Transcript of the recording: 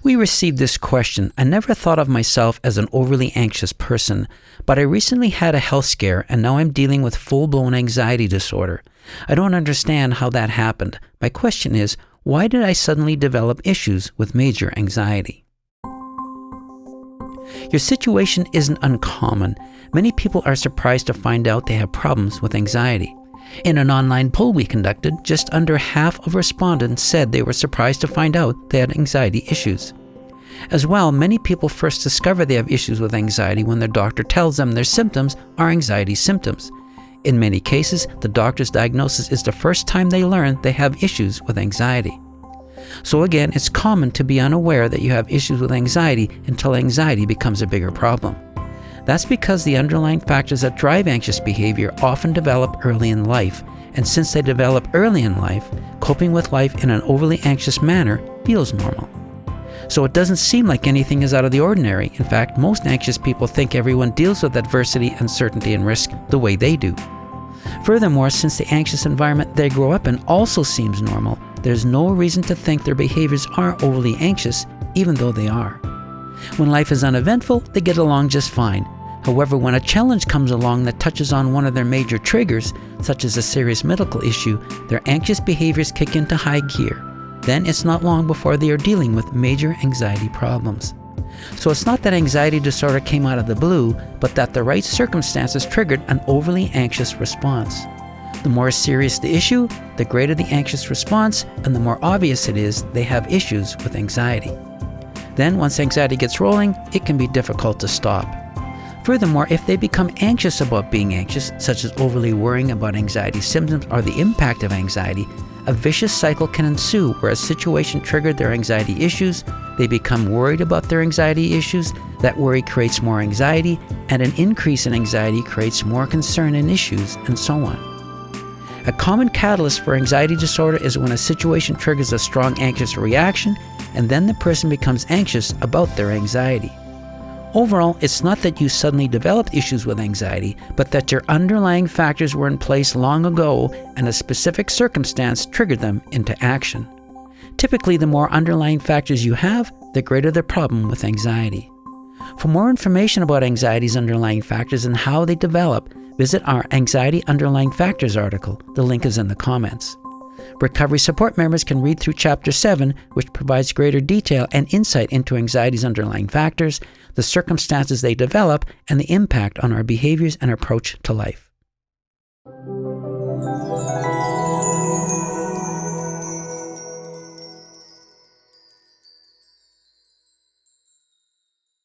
We received this question. I never thought of myself as an overly anxious person, but I recently had a health scare and now I'm dealing with full-blown anxiety disorder. I don't understand how that happened. My question is, why did I suddenly develop issues with major anxiety? Your situation isn't uncommon. Many people are surprised to find out they have problems with anxiety. In an online poll we conducted, just under half of respondents said they were surprised to find out they had anxiety issues. As well, many people first discover they have issues with anxiety when their doctor tells them their symptoms are anxiety symptoms. In many cases, the doctor's diagnosis is the first time they learn they have issues with anxiety. So again, it's common to be unaware that you have issues with anxiety until anxiety becomes a bigger problem. That's because the underlying factors that drive anxious behavior often develop early in life, and since they develop early in life, coping with life in an overly anxious manner feels normal. So it doesn't seem like anything is out of the ordinary. In fact, most anxious people think everyone deals with adversity, uncertainty, and risk the way they do. Furthermore, since the anxious environment they grow up in also seems normal, there's no reason to think their behaviors are overly anxious, even though they are. When life is uneventful, they get along just fine. However, when a challenge comes along that touches on one of their major triggers, such as a serious medical issue, their anxious behaviors kick into high gear. Then it's not long before they are dealing with major anxiety problems. So it's not that anxiety disorder came out of the blue, but that the right circumstances triggered an overly anxious response. The more serious the issue, the greater the anxious response, and the more obvious it is they have issues with anxiety. Then, once anxiety gets rolling, it can be difficult to stop. Furthermore, if they become anxious about being anxious, such as overly worrying about anxiety symptoms or the impact of anxiety, a vicious cycle can ensue where a situation triggered their anxiety issues, they become worried about their anxiety issues, that worry creates more anxiety, and an increase in anxiety creates more concern and issues, and so on. A common catalyst for anxiety disorder is when a situation triggers a strong anxious reaction, and then the person becomes anxious about their anxiety. Overall, it's not that you suddenly developed issues with anxiety, but that your underlying factors were in place long ago and a specific circumstance triggered them into action. Typically, the more underlying factors you have, the greater the problem with anxiety. For more information about anxiety's underlying factors and how they develop, visit our Anxiety Underlying Factors article. The link is in the comments. Recovery support members can read through Chapter 7, which provides greater detail and insight into anxiety's underlying factors, the circumstances they develop, and the impact on our behaviors and approach to life.